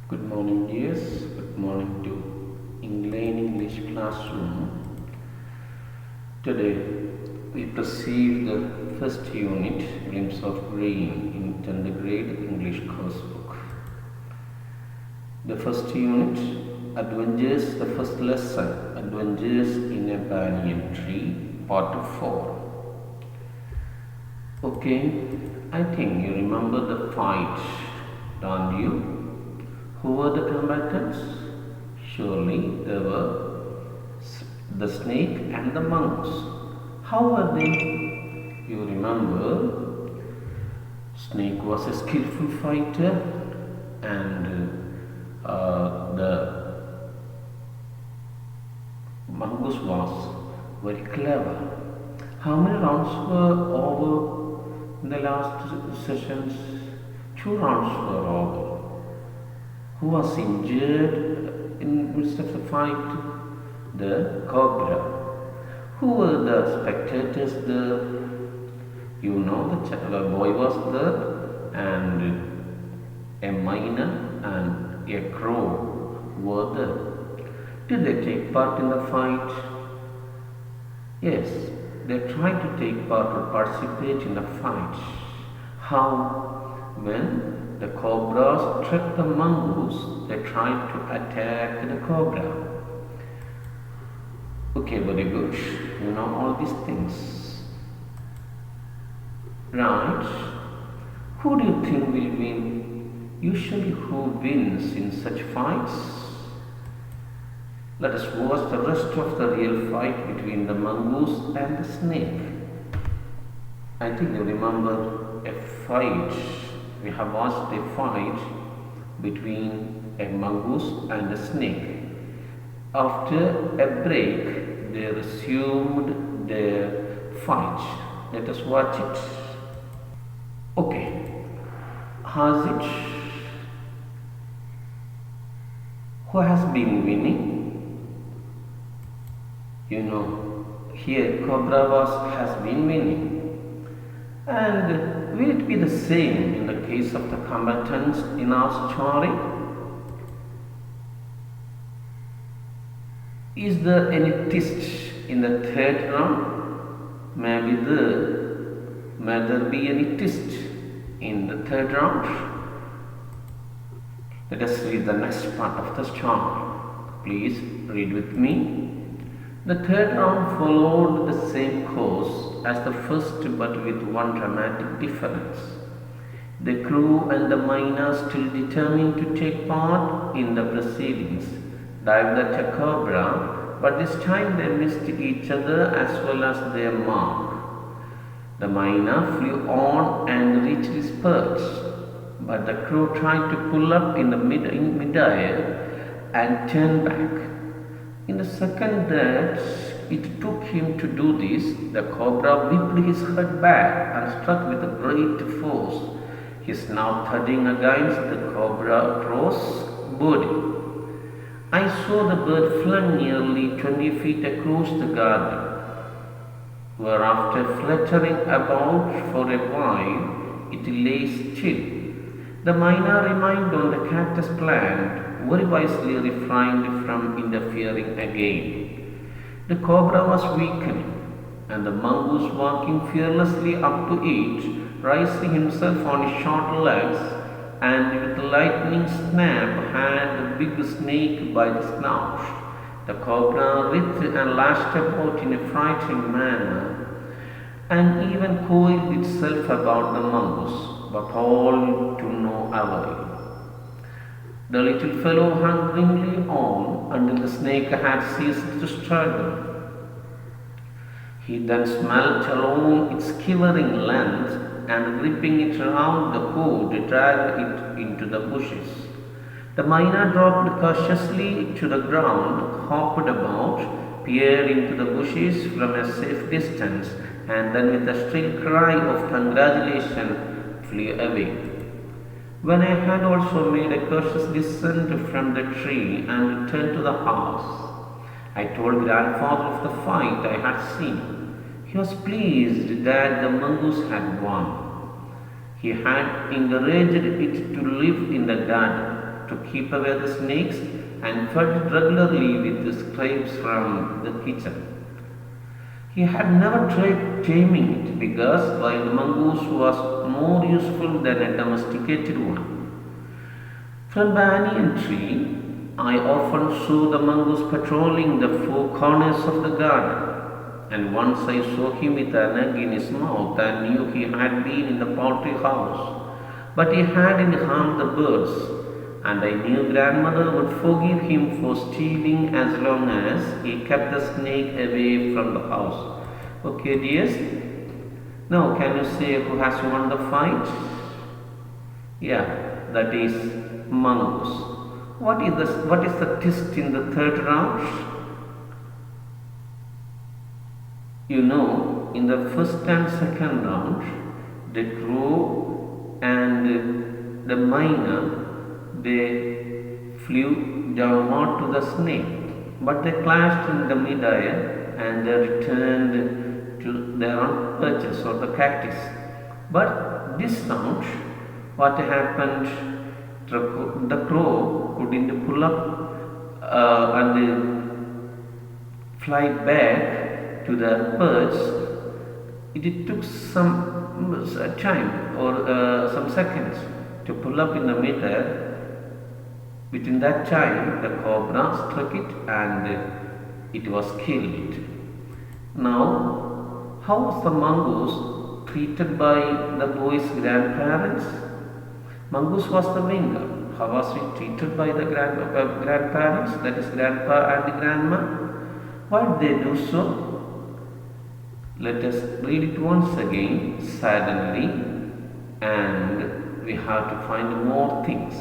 Good morning, dears. Good morning to Eng-lane English classroom. Today we proceed the first unit, Glimpse of Green, in 10th grade English course book. The first unit, Adventures, the first lesson, Adventures in a Banyan Tree, part 4. Okay, I think you remember the fight, don't you? Who were the combatants? Surely they were the snake and the mongoose. How were they? You remember, snake was a skillful fighter and the mongoose was very clever. How many rounds were over in the last sessions? 2 rounds were over. Who was injured in midst of the fight? The cobra. Who were the spectators there? You know, the boy was there, and a myna and a crow were there. Did they take part in the fight? Yes, they tried to take part or participate in the fight. How? When the cobras struck the mongoose, they tried to attack the cobra. Okay, very good. You know all these things. Right? Who do you think will win? Usually who wins in such fights? Let us watch the rest of the real fight between the mongoose and the snake. I think you remember a fight. We have watched a fight between a mongoose and a snake. After a break, they resumed their fight. Let us watch it. Okay. Has it? Who has been winning? You know, here Cobra has been winning. And will it be the same in the case of the combatants in our story? Is there any twist in the third round? May there be any twist in the third round? Let us read the next part of the story. Please read with me. The third round followed the same course as the first, but with one dramatic difference. The crew and the miners, still determined to take part in the proceedings, dived at a cobra, but this time they missed each other as well as their mark. The miner flew on and reached his perch, but the crew tried to pull up in mid-air and turn back. In the second that it took him to do this, the cobra whipped his head back and struck with a great force, his snout thudding against the crow's body. I saw the bird flung nearly 20 feet across the garden, where after fluttering about for a while, it lay still. The miner remained on the cactus plant, very wisely refrained from interfering again. The cobra was weakening, and the mongoose walking fearlessly up to it, raising himself on his short legs, and with a lightning snap had the big snake by the snout. The cobra writhed and lashed about in a frightening manner, and even coiled itself about the mongoose, but all to no avail. The little fellow hung grimly on until the snake had ceased to struggle. He then smelt along its quivering length and, gripping it round the cord, dragged it into the bushes. The miner dropped cautiously to the ground, hopped about, peered into the bushes from a safe distance, and then with a shrill cry of congratulation flew away. When I had also made a cautious descent from the tree and returned to the house, I told grandfather of the fight I had seen. He was pleased that the mongoose had won. He had encouraged it to live in the garden, to keep away the snakes and fed it regularly with the scraps from the kitchen. He had never tried taming it because wild mongoose was more useful than a domesticated one. From banyan tree, I often saw the mongoose patrolling the four corners of the garden. And once I saw him with an egg in his mouth and knew he had been in the poultry house. But he hadn't harmed the birds, and I knew grandmother would forgive him for stealing as long as he kept the snake away from the house. Okay, dears? Now, can you say who has won the fight? Yeah, that is mongoose. What is the twist in the third round? You know, in the first and second round, the crow and the myna, they flew downward to the snake, but they clashed in the mid-air and they returned to their own perches or the cactus. But this round, what happened? The crow couldn't pull up and fly back to the perch. It took some time or some seconds to pull up in the mid-air. Within that time, the cobra struck it and it was killed. Now, how was the mongoose treated by the boy's grandparents? Mongoose was the winner. How was he treated by the grandparents, that is grandpa and grandma? Why did they do so? Let us read it once again silently, and we have to find more things.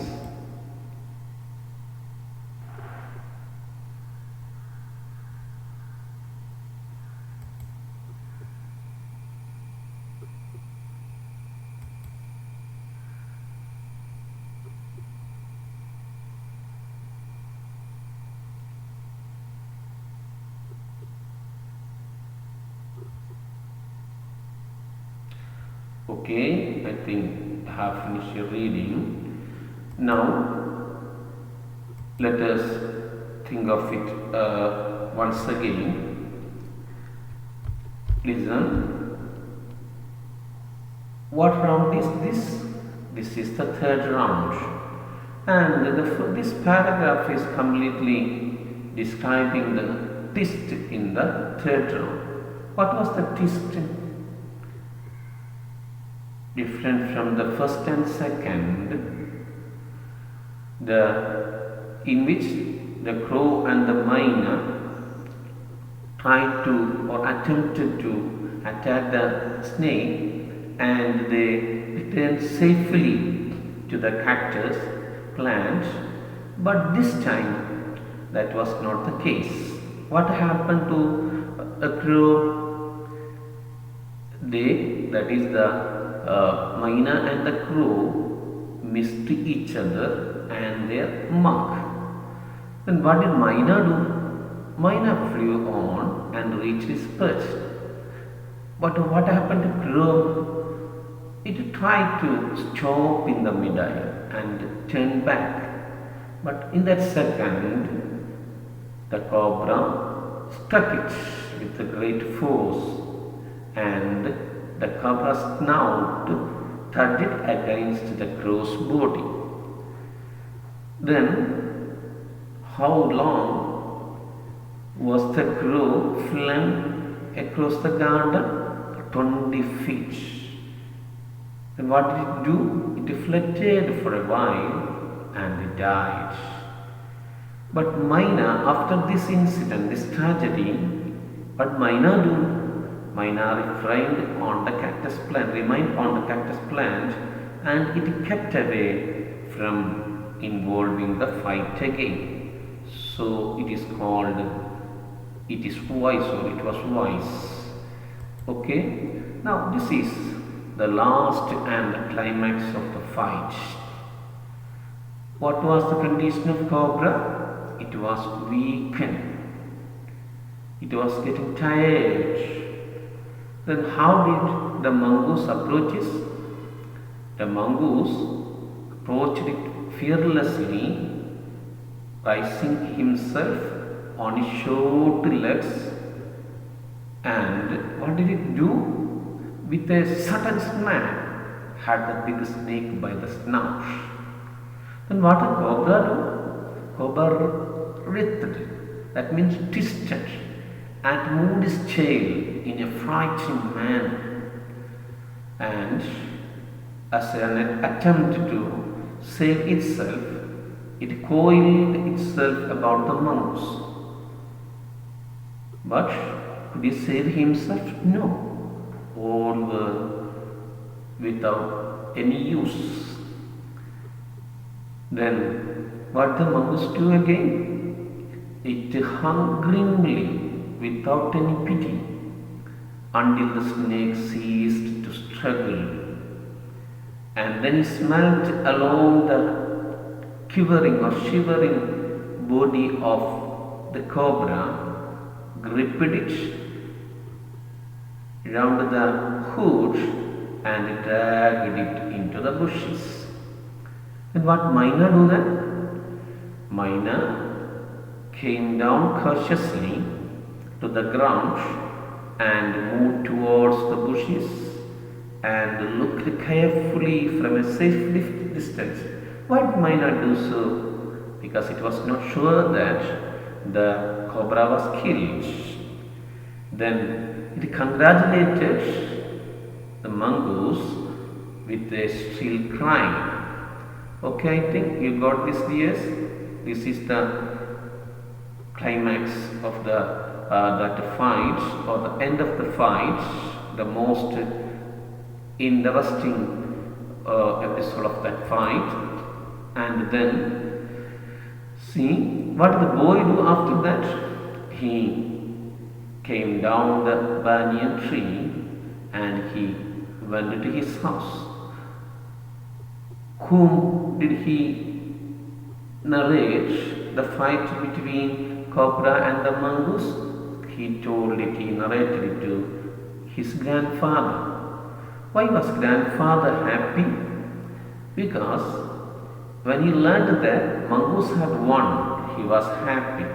Okay, I think I have finished your reading. Now, let us think of it once again. Listen. What round is this? This is the third round. And this paragraph is completely describing the twist in the third round. What was the twist? Different from the first and second, in which the crow and the myna tried to or attempted to attack the snake, and they returned safely to the cactus plant. But this time, that was not the case. What happened to a crow? That is the myna and the crow missed each other and their mark. Then what did myna do? Myna flew on and reached its perch. But what happened to crow? It tried to stop in the mid-air and turn back. But in that second, the cobra struck it with a great force, and the cobra's snout thudded against the crow's body. Then, how long was the crow flung across the garden? 20 feet. Then what did it do? It fluttered for a while and it died. But myna, after this incident, this tragedy, what myna do? Myna remained on the cactus plant, and it kept away from involving the fight again. So it is called, it is wise, or it was wise. Okay, now this is the last and the climax of the fight. What was the condition of cobra? It was weakened. It was getting tired. Then how did the mongoose approach it? The mongoose approached it fearlessly, rising himself on his short legs. And what did it do? With a sudden snap, had the big snake by the snout. Then what did cobra do? Cobra writhed, that means twisted, and moved his tail in a frightening manner. And as an attempt to save itself, it coiled itself about the mongoose. But could he save himself? No. All were without any use. Then what the mongoose do again? It hung grimly without any pity until the snake ceased to struggle. And then he smelt along the quivering or shivering body of the cobra, gripped it round the hood and dragged it into the bushes. And what Mina do then? Mina came down cautiously to the ground and moved towards the bushes and looked carefully from a safe distance. Why did Mina do so? Because it was not sure that the cobra was killed. Then it congratulated the mongoose with a shrill cry. Okay, I think you got this, dears. This is the climax of the that fight, or the end of the fight, the most interesting episode of that fight. And then see what the boy do after that. He came down the banyan tree and he went to his house. Whom did he narrate the fight between cobra and the mongoose? He narrated it to his grandfather. Why was grandfather happy? Because when he learned that mongoose had won, he was happy.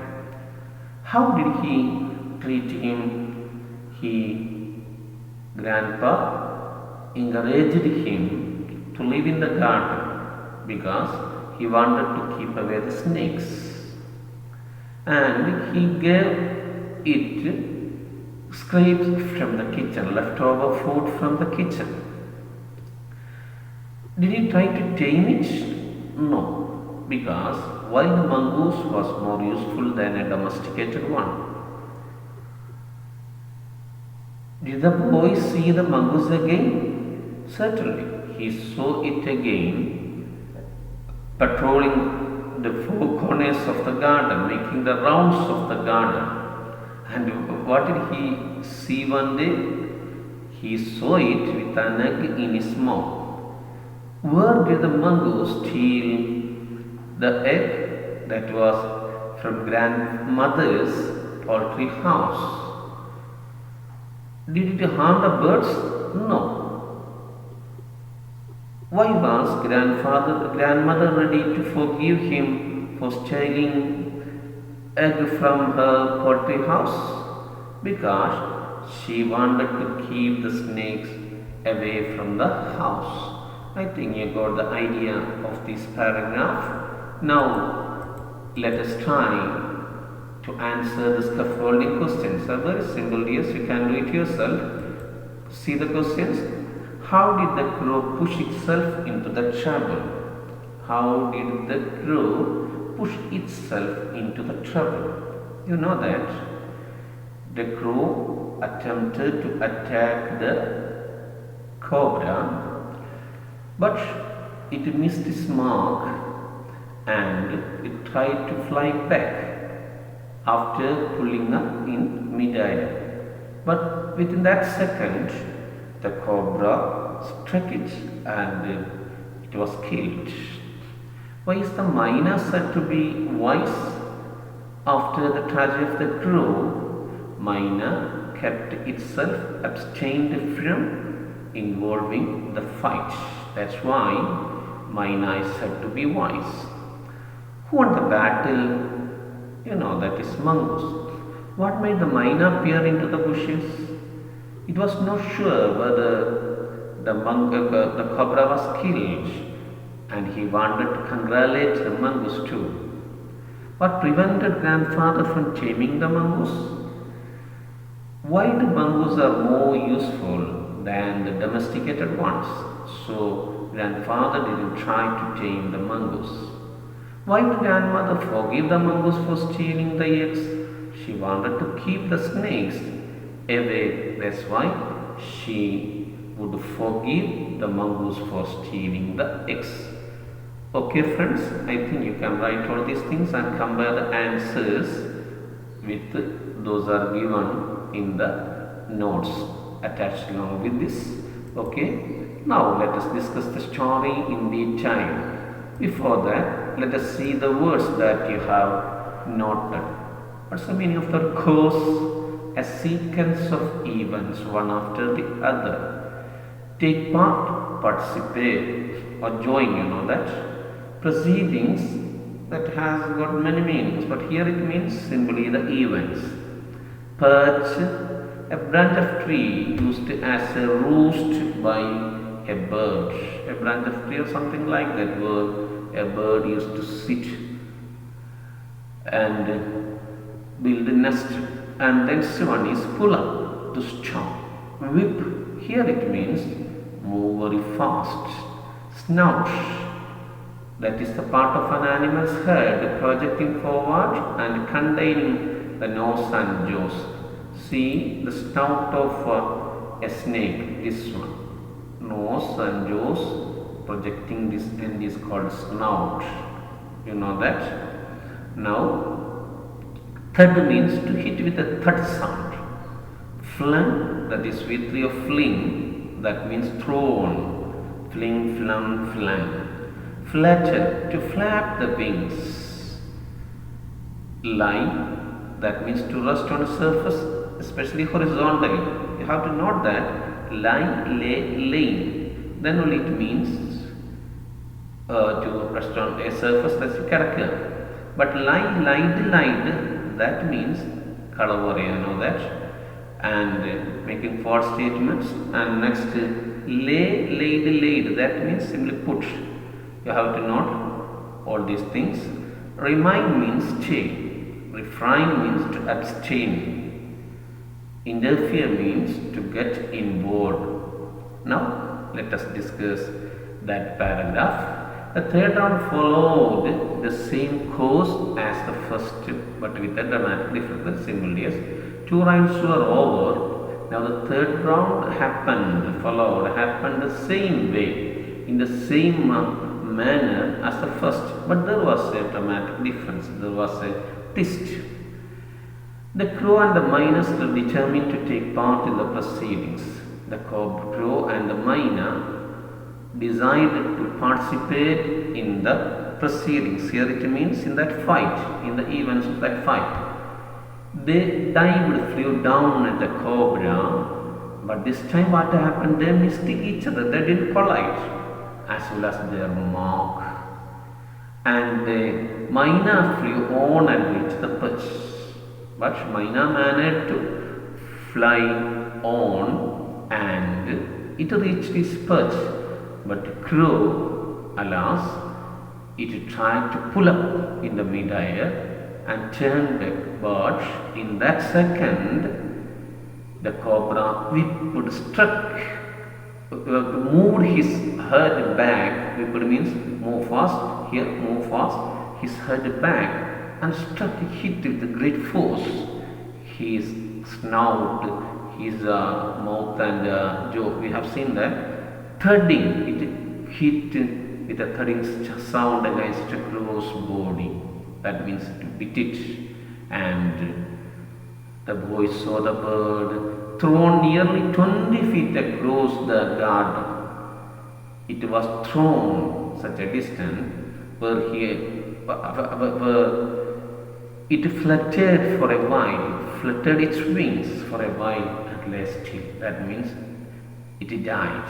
How did he treat him? Grandpa encouraged him to live in the garden because he wanted to keep away the snakes. And he gave it scraps from the kitchen, leftover food from the kitchen. Did he try to tame it? No, because wild mongoose was more useful than a domesticated one. Did the boy see the mongoose again? Certainly, he saw it again, patrolling the four corners of the garden, making the rounds of the garden. And what did he see one day? He saw it with an egg in his mouth. Where did the mongoose steal the egg? That was from grandmother's poultry house. Did it harm the birds? No. Why was grandmother ready to forgive him for stealing egg from her poultry house? Because she wanted to keep the snakes away from the house. I think you got the idea of this paragraph. Now let us try to answer the scaffolding questions. They are very simple, yes, you can do it yourself. See the questions. How did the crow push itself into the trouble? How did the crow push itself into the trouble? You know that the crow attempted to attack the cobra, but it missed its mark and it tried to fly back after pulling up in mid-air. But within that second, the cobra struck it and it was killed. Why is the mina said to be wise? After the tragedy of the crow, mina kept itself abstained from involving the fight. That's why Myna is said to be wise. Who won the battle? That is mongoose. What made the myna peer into the bushes? It was not sure whether the cobra was killed, and he wanted to congratulate the mongoose too. What prevented grandfather from taming the mongoose? Wild mongoose are more useful than the domesticated ones, so grandfather didn't try to tame the mongoose. Why did grandmother forgive the mongoose for stealing the eggs? She wanted to keep the snakes away. That's why she would forgive the mongoose for stealing the eggs. Okay friends, I think you can write all these things and compare the answers with those are given in the notes attached along with this. Okay, now let us discuss the story in detail. Before that, let us see the words that you have noted. What's the meaning of the course? A sequence of events one after the other. Take part, participate, or join, that. Proceedings, that has got many meanings, but here it means simply the events. Perch, a branch of tree used as a roost by a bird. A branch of tree or something like that, where a bird used to sit and build a nest. And next one is pull up, to stop. Whip, here it means move very fast. Snout, that is the part of an animal's head projecting forward and containing the nose and jaws. See the snout of a snake, this one. Nose and jaws projecting this end is called snout. You know that? Now, thud means to hit with a thud sound. Fling, that is V3 of fling, that means thrown. Fling, flung, flang. Flatter, to flap the wings. Lie, that means to rest on a surface, especially horizontally. You have to note that lie, lay, laying. Then only it means to rest on a surface, that's a character. But lie, lied, that means kalavare, that. And making false statements. And next, lay, laid, that means simply put. You have to note all these things. Remind means stay. Refrain means to abstain. Interfere means to get involved. Now, let us discuss that paragraph. The third round followed the same course as the first, but with a dramatic difference. Simply as 2 rounds were over. Now the third round happened the same way, in the same manner as the first, but there was a dramatic difference. There was a twist. The crow and the myna were determined to take part in the proceedings. The crow and the myna decided to participate in the proceedings. Here it means in that fight, in the events of that fight. They flew down at the cobra, but this time what happened? They missed each other. They didn't collide, as well as their mark. And the myna flew on and reached the perch. But myna managed to fly on and it reached its perch. But crow, alas, it tried to pull up in the mid-air and turned back. But in that second, the cobra whipped, struck, moved his head back. Whipped means move fast. Here, move fast. His head back and struck, hit with great force. His snout, his mouth and jaw. We have seen that. Thudding, it hit with a thudding sound against a crow's body. That means to beat it. And the boy saw the bird thrown nearly 20 feet across the garden. It was thrown such a distance where it fluttered for a while, fluttered its wings for a while and lay still. That means it died.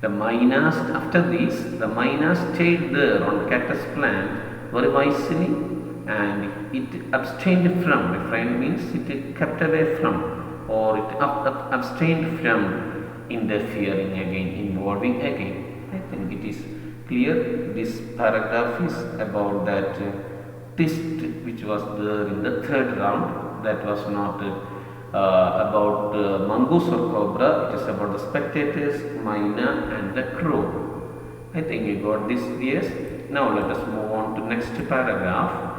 The mynas, after this, the mynas stayed there on the cactus plant very wisely, and it abstained from, refrained means it kept away from, or it abstained from interfering again, involving again. I think it is clear. This paragraph is about that twist which was there in the third round. That was not about mongoose or cobra. It is about the spectators, myna and the crow. I think you got this, yes. Now let us move on to next paragraph.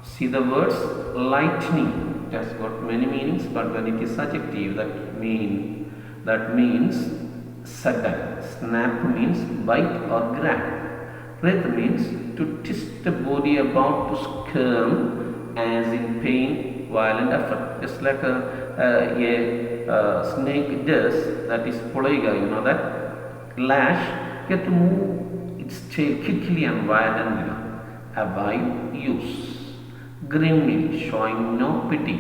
See the words lightning. It has got many meanings, but when it is adjective, that means sudden. Snap means bite or grab. Wrath means to twist the body about to squirm, as in pain, violent effort. Just like a snake does, that is polyga, you know that. Lash, you have to move its tail quickly and violently. Avoid use. Grimly, showing no pity.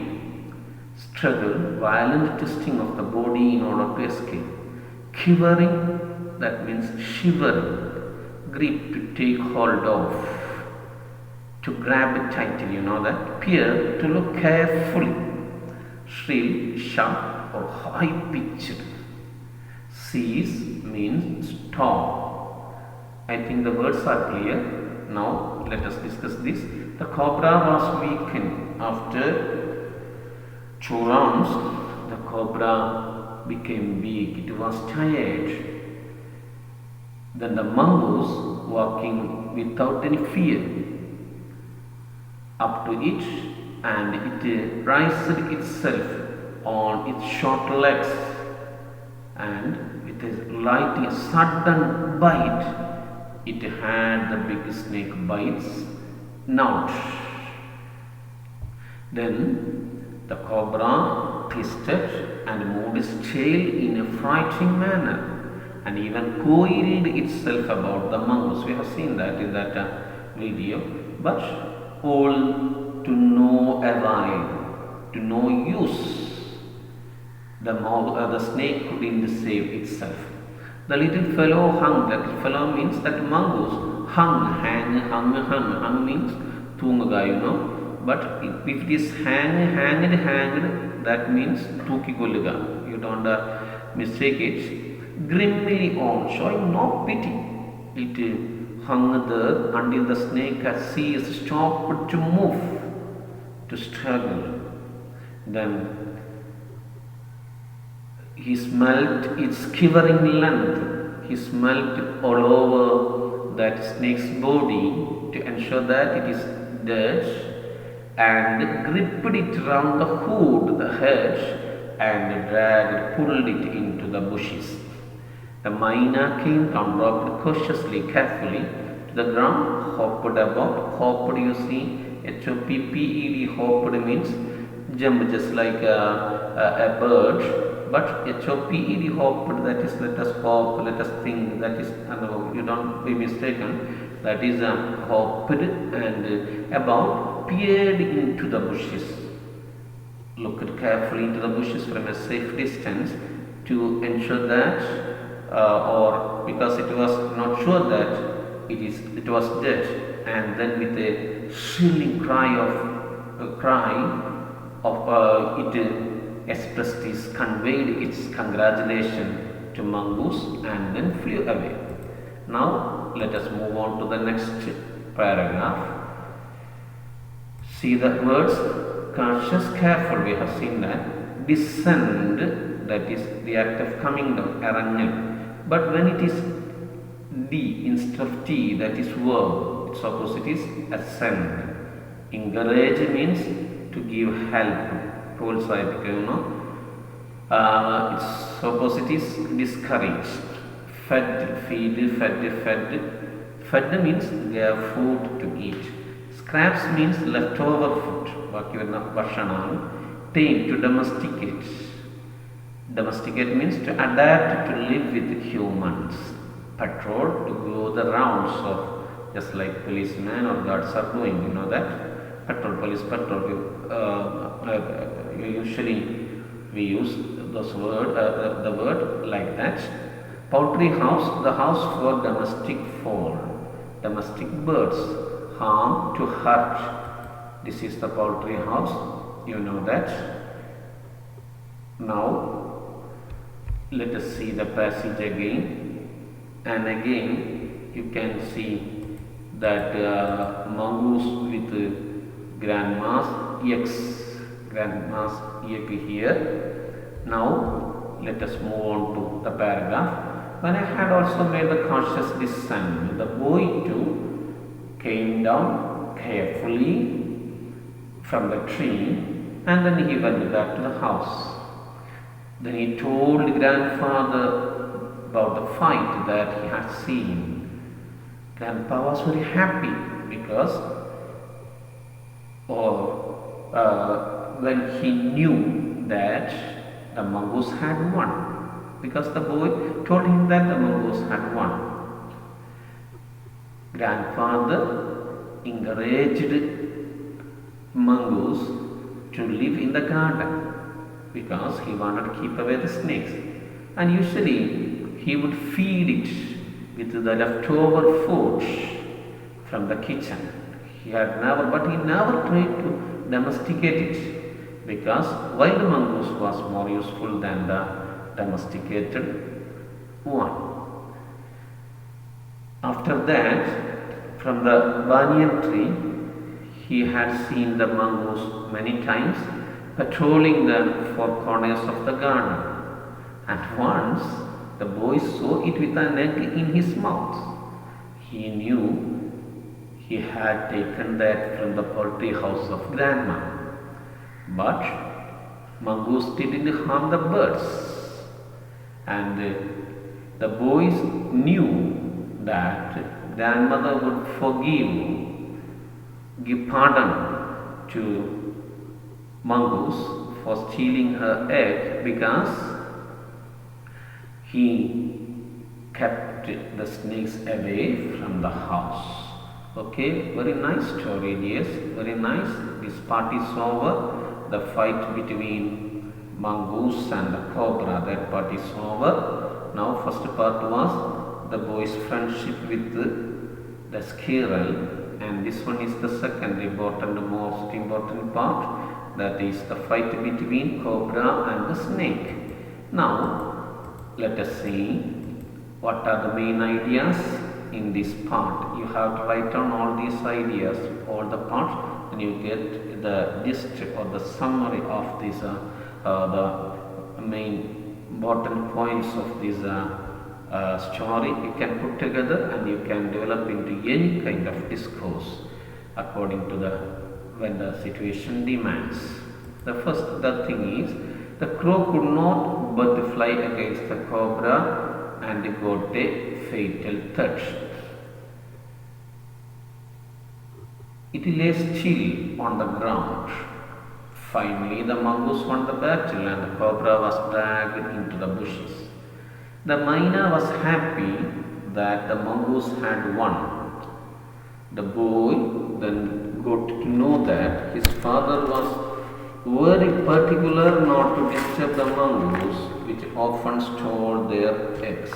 Struggle, violent twisting of the body in order to escape. Quivering, that means shivering. Grip, to take hold of. To grab it tightly, you know that. Peer, to look carefully. Shrill, sharp or high pitched. Seize means stop. I think the words are clear. Now let us discuss this. The cobra was weakened after 2 rounds. The cobra became weak. It was tired. Then the mongoose, walking without any fear up to it, and it raised itself on its short legs, and with a light, sudden bite, it had the big snake bites. Snout. Then the cobra twisted and moved its tail in a frightening manner, and even coiled itself about the mongoose. We have seen that in that video, but all to no avail, to no use. The snake couldn't save itself. The little fellow hung. That fellow means that mongoose hung means tunga, you know. But if it is hanged, that means tukikolluga. You don't mistake it. Grimly on, showing no pity. It hung there until the snake had ceased, stopped to move, to struggle. Then he smelt its quivering length. He smelt all over that snake's body to ensure that it is dead, and gripped it round the hood, the head, and pulled it into the bushes. The myna came down, dropped cautiously, carefully to the ground, hopped about. Hopped, you see, H-O-P-P-E-D, hopped means jump just like a bird. But H-O-P-E-D, hopped, that is let us hop, let us think, that is, you don't be mistaken, that is hopped and about, peered into the bushes, looked carefully into the bushes from a safe distance to ensure that, or because it was not sure that it was dead, and then with a shrilling cry it expressed conveyed its congratulation to mongoose and then flew away. Now let us move on to the next paragraph. See the words cautious, careful. We have seen that. Descend, that is the act of coming down, arrangan. But when it is D instead of T, that is verb, its opposite is ascend. Encourage means to give help. Its opposite is discourage. Fed means gave food to eat. Scraps means leftover food. Tame, to domesticate. Domesticate means to adapt to live with humans. Patrol, to go the rounds of, just like policemen or guards are doing, you know that. Patrol, police patrol. Usually we use the word like that. Poultry house, the house for domestic birds, harm to hurt. This is the poultry house, you know that. Now, let us see the passage again. And again, you can see that mongoose with grandma's egg here. Now, let us move on to the paragraph. When I had also made the conscious descent, the boy too came down carefully from the tree, and then he went back to the house. Then he told grandfather about the fight that he had seen. Grandpa was very happy because when he knew that the mongoose had won, because the boy told him that the mongoose had won. Grandfather encouraged mongoose to live in the garden because he wanted to keep away the snakes, and usually he would feed it with the leftover food from the kitchen. He never tried to domesticate it, because wild mongoose was more useful than the domesticated one. After that, from the banyan tree, he had seen the mongoose many times patrolling the four corners of the garden. And once the boy saw it with an egg in his mouth. He knew he had taken that from the poultry house of grandma. But mongoose didn't harm the birds. And the boys knew that grandmother would give pardon to mongoose for stealing her egg, because he kept the snakes away from the house. Okay, very nice story, dears. Very nice. This part is over. The fight between mongoose and the cobra, that part is over. Now, first part was the boy's friendship with the squirrel, and this one is the second most important part. That is the fight between cobra and the snake. Now, let us see what are the main ideas in this part. You have to write down all these ideas, all the parts, and you get the gist or the summary of this, the main important points of this story. You can put together and you can develop into any kind of discourse according to when the situation demands. The thing is, the crow could not but fly against the cobra and got a fatal touch. It lay still on the ground. Finally, the mongoose won the battle and the cobra was dragged into the bushes. The myna was happy that the mongoose had won. The boy then got to know that his father was very particular not to disturb the mongoose, which often stole their eggs.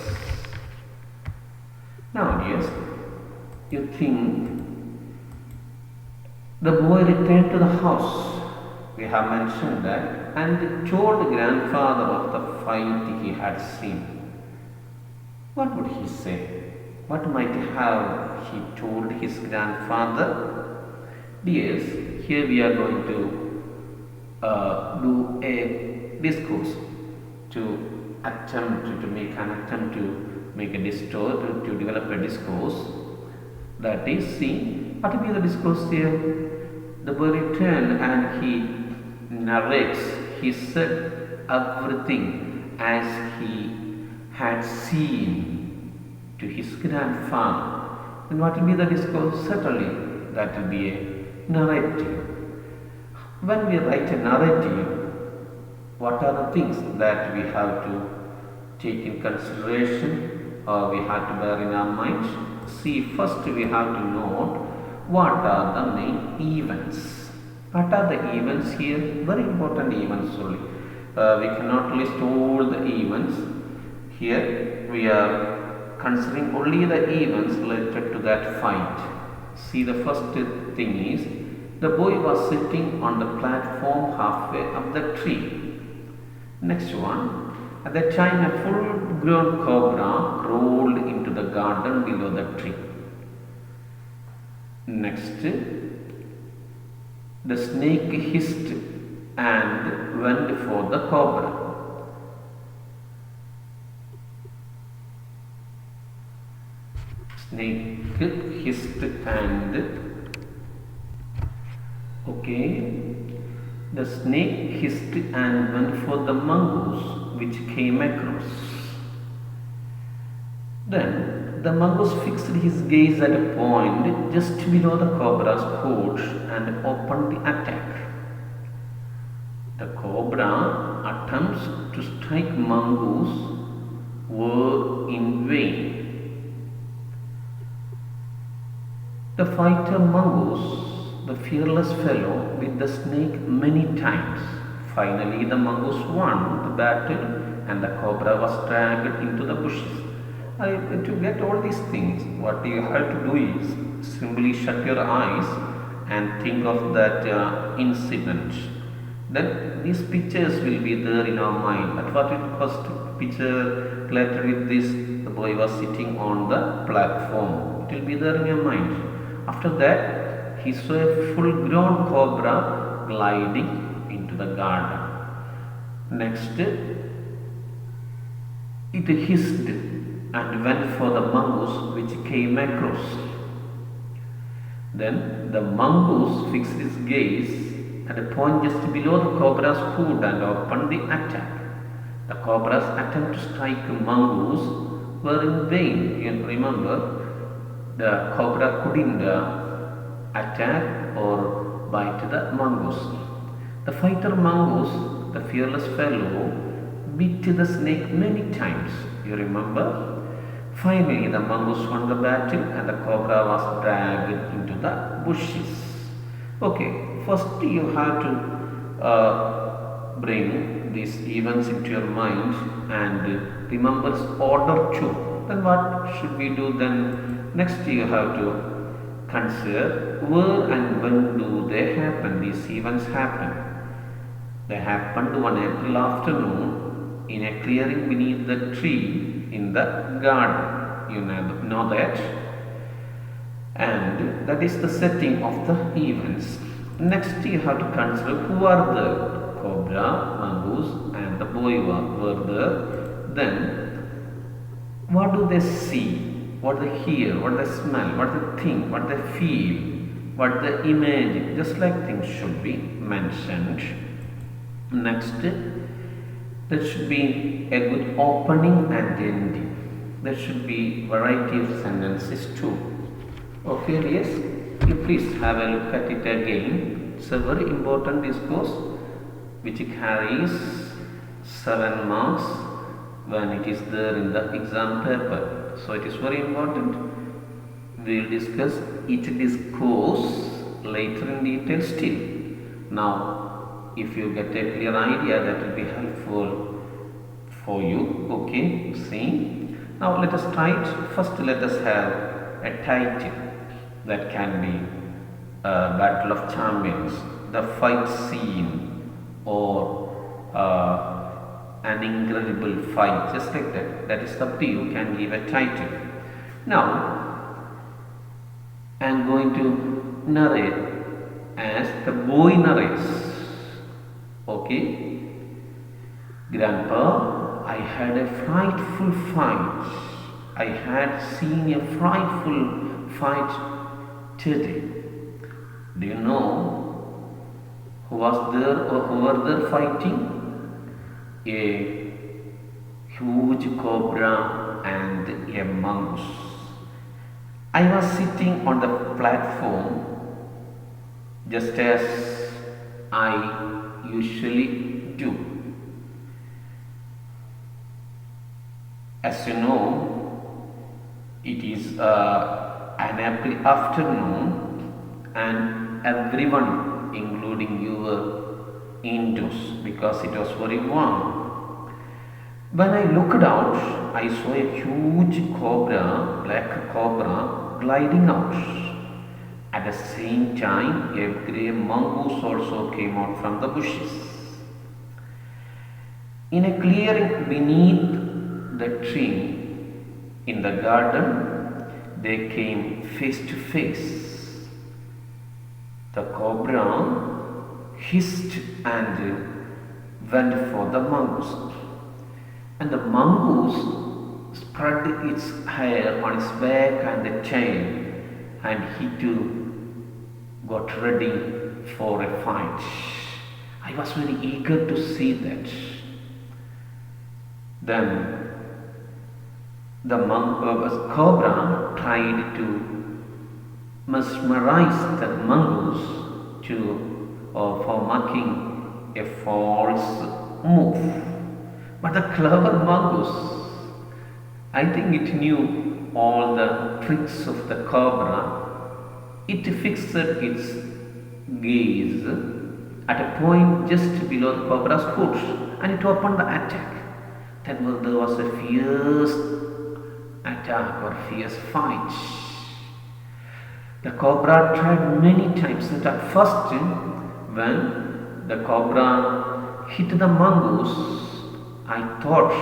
Now, yes, you think the boy returned to the house. We have mentioned that, and told grandfather of the fight he had seen. What would he say? What might have he told his grandfather? Dears, here we are going to do a discourse to make a discourse, to develop a discourse. That is, see, what will be the discourse here? The boy returned and he narrates. He said everything as he had seen to his grandfather. Then what will be the discourse? Certainly, that will be a narrative. When we write a narrative, what are the things that we have to take in consideration or we have to bear in our minds? See, first we have to note what are the main events. What are the events here? Very important events only. We cannot list all the events here. we are considering only the events related to that fight. See, the first thing is the boy was sitting on the platform halfway up the tree. Next one, at that time a full-grown cobra rolled into the garden below the tree. Next, the snake hissed and went for the cobra. Snake hissed and the snake hissed and went for the mongoose which came across. Then the mongoose fixed his gaze at a point just below the cobra's pouch and opened the attack. The cobra attempts to strike mongoose were in vain. The fighter mongoose, the fearless fellow, bit the snake many times. Finally, the mongoose won the battle and the cobra was dragged into the bushes. To get all these things, what you have to do is simply shut your eyes and think of that incident. Then these pictures will be there in our mind. At what it first picture related with this, the boy was sitting on the platform. It will be there in your mind. After that, he saw a full-grown cobra gliding into the garden. Next, it hissed and went for the mongoose which came across. Then the mongoose fixed his gaze at a point just below the cobra's hood and opened the attack. The cobra's attempt to strike the mongoose were in vain. You remember, the cobra couldn't attack or bite the mongoose. The fighter mongoose, the fearless fellow, bit the snake many times. You remember? Finally, the mongoose won the battle and the cobra was dragged into the bushes. Okay, first you have to bring these events into your mind and remember order 2. Then what should we do then? Next you have to consider where and when do they happen, these events happen. They happened one April afternoon in a clearing beneath the tree in the garden. You know that. And that is the setting of the events. Next you have to consider who are the cobra, mongoose and the boy were there. Then what do they see? What they hear, what they smell, what they think, what they feel, what they imagine, just like things should be mentioned. Next, there should be a good opening and ending. There should be variety of sentences too. Okay, yes, you please have a look at it again. It's a very important discourse which carries 7 marks when it is there in the exam paper. So it is very important. We will discuss each discourse later in detail still. Now, if you get a clear idea, that will be helpful for you. Okay, see. Now let us try it. First, let us have a title that can be Battle of Champions, the fight scene, or an incredible fight, just like that. That is up to you. You can give a title. Now, I am going to narrate as the boy narrates. Okay, Grandpa, I had a frightful fight. I had seen a frightful fight today. Do you know who was there or who were there fighting? A huge cobra and a mongoose. I was sitting on the platform just as I usually do. As you know, it is an April afternoon and everyone, including you, were indoors because it was very warm. When I looked out, I saw a huge cobra, black cobra, gliding out. At the same time, a grey mongoose also came out from the bushes. In a clearing beneath the tree in the garden, they came face to face. The cobra hissed and went for the mongoose, and the mongoose spread its hair on its back and the tail, and he too got ready for a fight. I was very eager to see that. Then the cobra tried to mesmerize the mongoose for making a false move. But the clever mongoose, I think it knew all the tricks of the cobra. It fixed its gaze at a point just below the cobra's foot, and it opened the attack. Then there was a fierce attack or fierce fight. The cobra tried many times, and at first, when the cobra hit the mongoose, I thought,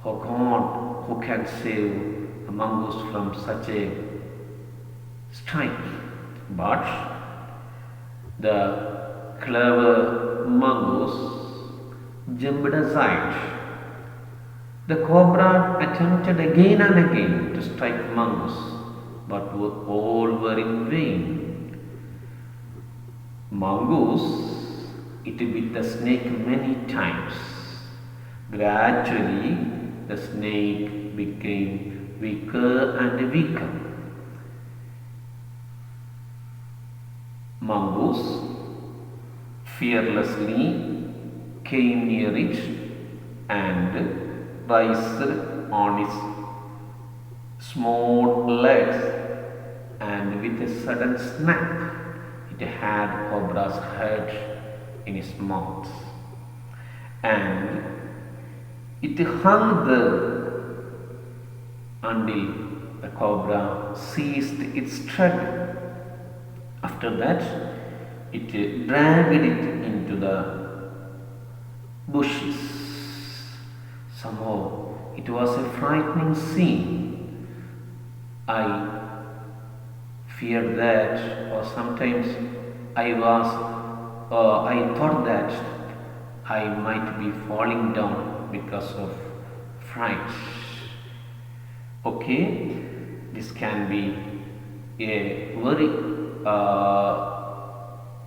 oh God, who can save a mongoose from such a strike? But the clever mongoose jumped aside. The cobra attempted again and again to strike mongoose, but all were in vain. Mongoose, it bit the snake many times. Gradually, the snake became weaker and weaker. Mongoose fearlessly came near it and raised on its small legs, and with a sudden snap, it had cobra's head in its mouth, and it hung there until the cobra ceased its struggle. After that, it dragged it into the bushes. Somehow, it was a frightening scene. I feared that, or sometimes I thought that I might be falling down because of fright. Okay, this can be a very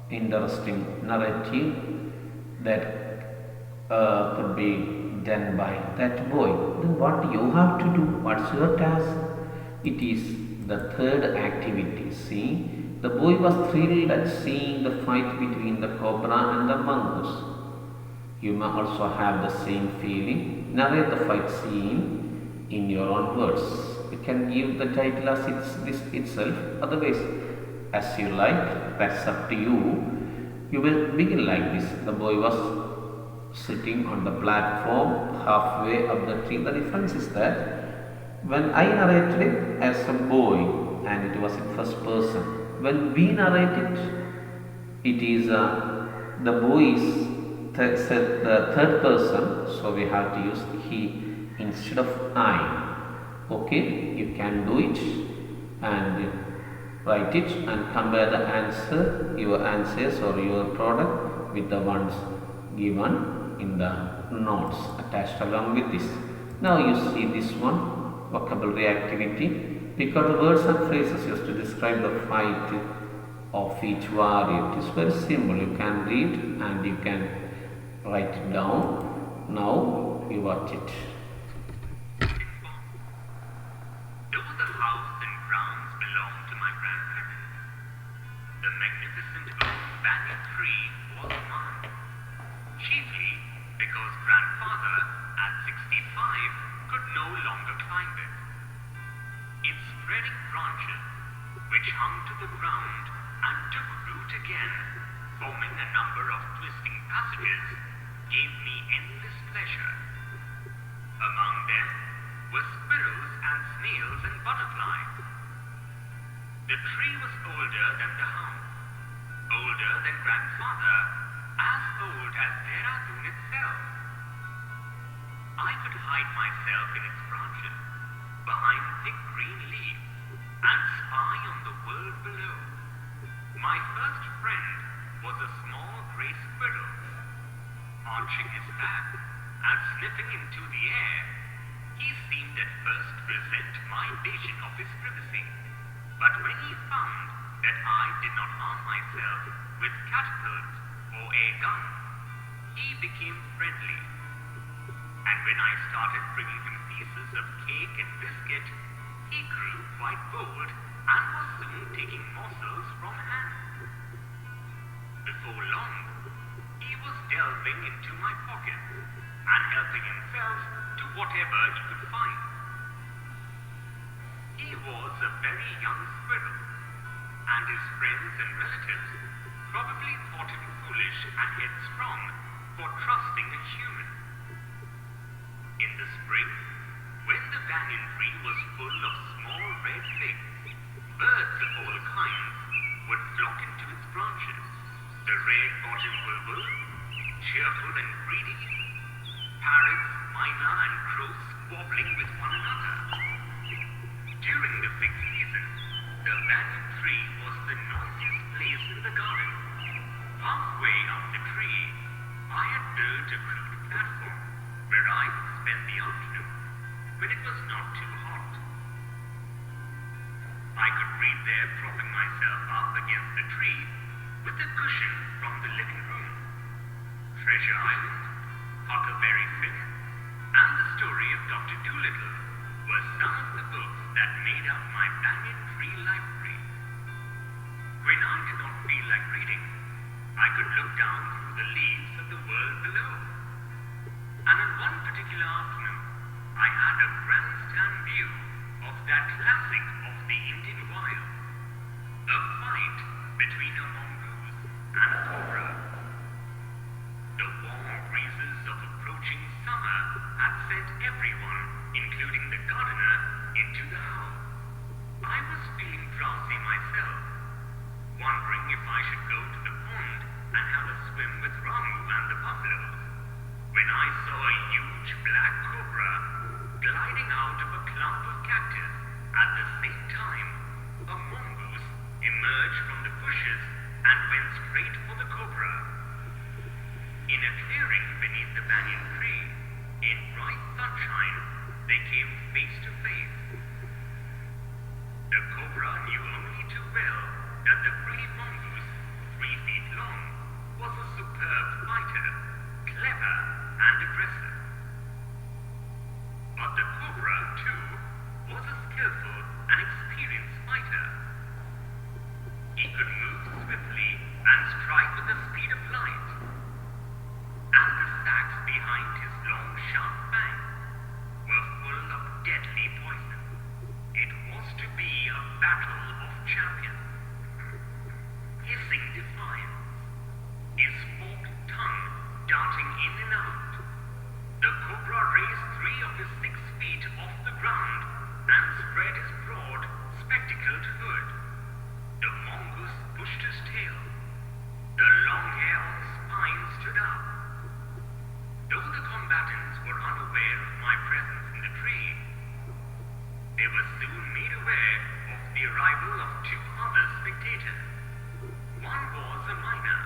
interesting narrative that could be done by that boy. Then what you have to do? What's your task? It is the third activity. See, the boy was thrilled at seeing the fight between the cobra and the mongoose. You may also have the same feeling. Narrate the fight scene in your own words. You can give the title as this itself, otherwise as you like, that's up to you. You will begin like this. The boy was sitting on the platform halfway up the tree. The difference is that when I narrated it as a boy and it was in first person, when we narrate it is the boy is the third person, so we have to use he instead of I. Okay, you can do it and write it and compare the answer, your answers or your product with the ones given in the notes attached along with this. Now you see this one, vocabulary activity. Pick out the words and phrases used to describe the fight of each warrior. It is very simple. You can read and you can write it down. Now you watch it. Though the house and grounds belonged to my grandparents, the magnificent oak banyan tree was mine, chiefly because grandfather at 65 could no longer climb it. Its spreading branches, which hung to the ground and took root again, forming a number of twisting passages, gave me endless pleasure. Among them were squirrels and snails and butterflies. The tree was older than the house, older than grandfather, as old as Dehradun itself. I could hide myself in its branches, behind thick green leaves, and spy on the world below. My first friend was a small grey squirrel. Arching his back and sniffing into the air, he seemed at first to resent my invasion of his privacy. But when he found that I did not harm myself with catapults or a gun, he became friendly. And when I started bringing him pieces of cake and biscuit, he grew quite bold and was soon taking morsels from hand. Before long, he was delving into my pockets and helping himself to whatever he could find. He was a very young squirrel, and his friends and relatives probably thought him foolish and headstrong for trusting a human. In the spring, when the banyan tree was full of small red figs, birds of all kinds would flock into its branches. The red-bottomed bulbul, cheerful and greedy, parrots, myna, and crows squabbling with one another. During the fig season, the banyan tree was the noisiest place in the garden. Halfway up the tree, I had built a crude platform where I would spend the afternoon when it was not too hot. I could read there, propping myself up against the tree with a cushion from the living room. Treasure Island, Huckleberry Finn, and the story of Dr. Dolittle were some of the books that made up my banyan tree library. When I did not feel like reading, I could look down through the leaves at the world below. And on one particular afternoon, I had a grandstand view of that classic of the Indian wild, a fight between a mongoose and a cobra. The warm breezes of approaching summer had sent everyone, including the gardener, into the house. I was feeling drowsy myself, wondering if I should go to the pond and have a swim with Ramu and the buffaloes, when I saw a huge black cobra gliding out of a clump of cactus. At the same time, a mongoose emerged from the bushes and went straight for the cobra. In a clearing beneath the banyan tree, in bright sunshine, they came face to face. The cobra knew only too well that the pretty mongoose, 3 feet long, was a superb fighter, clever and aggressive. But the cobra, too, was a skillful and experienced fighter. He could move swiftly and strike with the speed of light. And the sacks behind his long, sharp fangs were full of deadly poison. It was to be a battle of champions. Hissing defiance, his forked tongue darting in and out, the cobra raised 3 of his 6 feet off the ground and spread his broad, spectacled hood. The mongoose pushed his tail. The long hair on his spine stood up. Though the combatants were unaware of my presence in the tree, they were soon made aware of the arrival of 2 other spectators. One was a myna,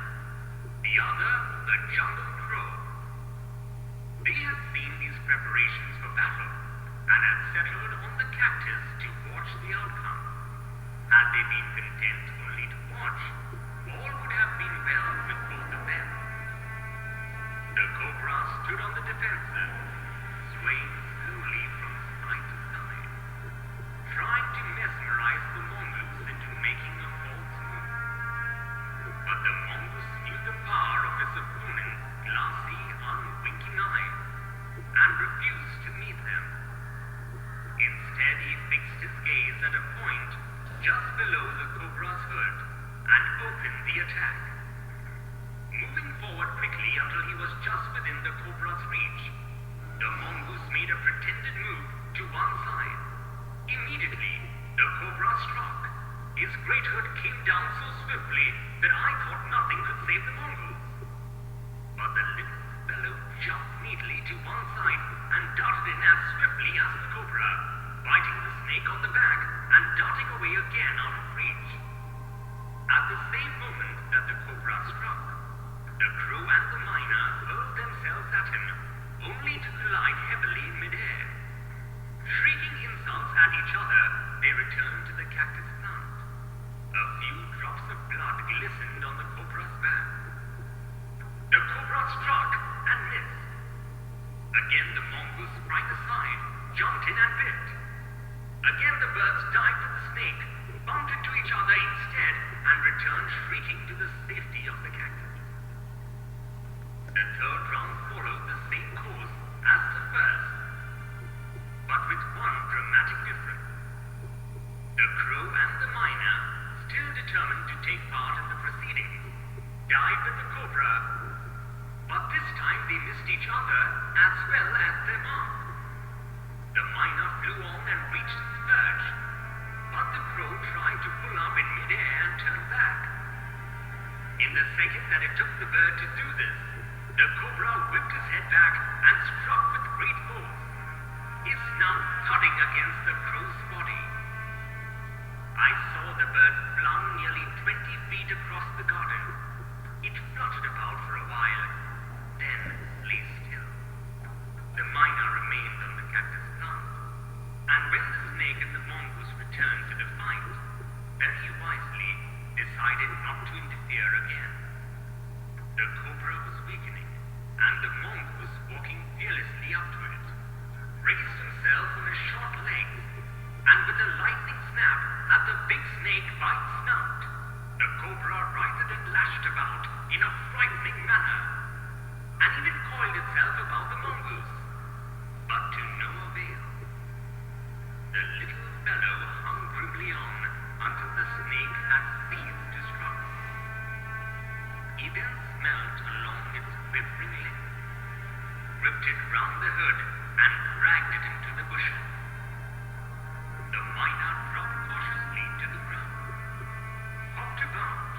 the other a jungle crow. They had seen these preparations for battle and had settled on the cactus to watch the outcome. Had they been content only to watch, all would have been well with both of them. The cobra stood on the defensive, swaying slowly from side to side, trying to mesmerize the mongoose into making a false move. But the mongoose knew the power of his opponent's glassy, unwinking eyes and refused to meet them. Instead, he fixed his gaze at a point just below the cobra's hood and opened the attack. moving forward quickly until he was just within the cobra's reach. The mongoose made a pretended move to one side. Immediately, the cobra struck. His great hood came down so swiftly that I thought nothing could save the mongoose. But the little fellow jumped neatly to one side and darted in as swiftly as the cobra, biting the snake on the back and darting away again out of reach. At the same moment that the cobra struck, the crow and the myna hurled themselves at him, only to collide heavily in midair. Shrieking insults at each other, they returned to the cactus plant. A few drops of blood glistened on the cobra's back. The cobra struck and missed. Again the mongoose sprang aside, jumped in and bit. Again the birds dived at the snake, bumped into each other instead, and returned shrieking to the safety of the cactus. The third round followed the same course as the first, but with one dramatic difference. The crow and the myna, still determined to take part in the proceedings, dived at the cobra, but this time they missed each other as well as their mark. The myna flew on and reached its perch, but the crow tried to pull up in midair and turn back. In the second that it took the bird to do this, the cobra whipped his head back and struck with great force, his snout thudding against the crow's body. I saw the bird flung nearly 20 feet across the garden. It fluttered about for a while, then lay still. The myna remained on the cactus plant, and when the snake and the mongoose returned to the fight, very wisely decided not to interfere again. The cobra was weakening, and the mongoose, walking fearlessly up to it, raised himself on his short legs, and with a lightning snap at the big snake by its snout, the cobra writhed and lashed about in a frightening manner, and even coiled itself about the mongoose, but to no avail. The little fellow hung grimly on until the snake had ceased to struggle. He then smelt along its quivering lips, gripped it round the hood, and dragged it into the bushes. The myna dropped cautiously to the ground, hopped about,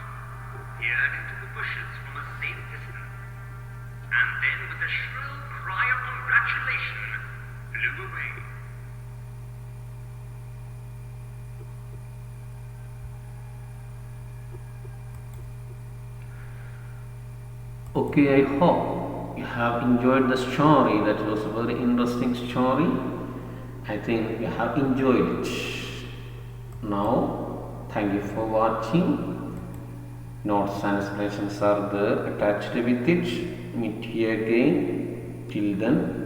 peered into the bushes from a safe distance, and then with a shrill cry of congratulation, flew away. Okay, I hope you have enjoyed the story. That was a very interesting story. I think you have enjoyed it. Now, thank you for watching. Notes and explanations are there attached with it. Meet you again. Till then,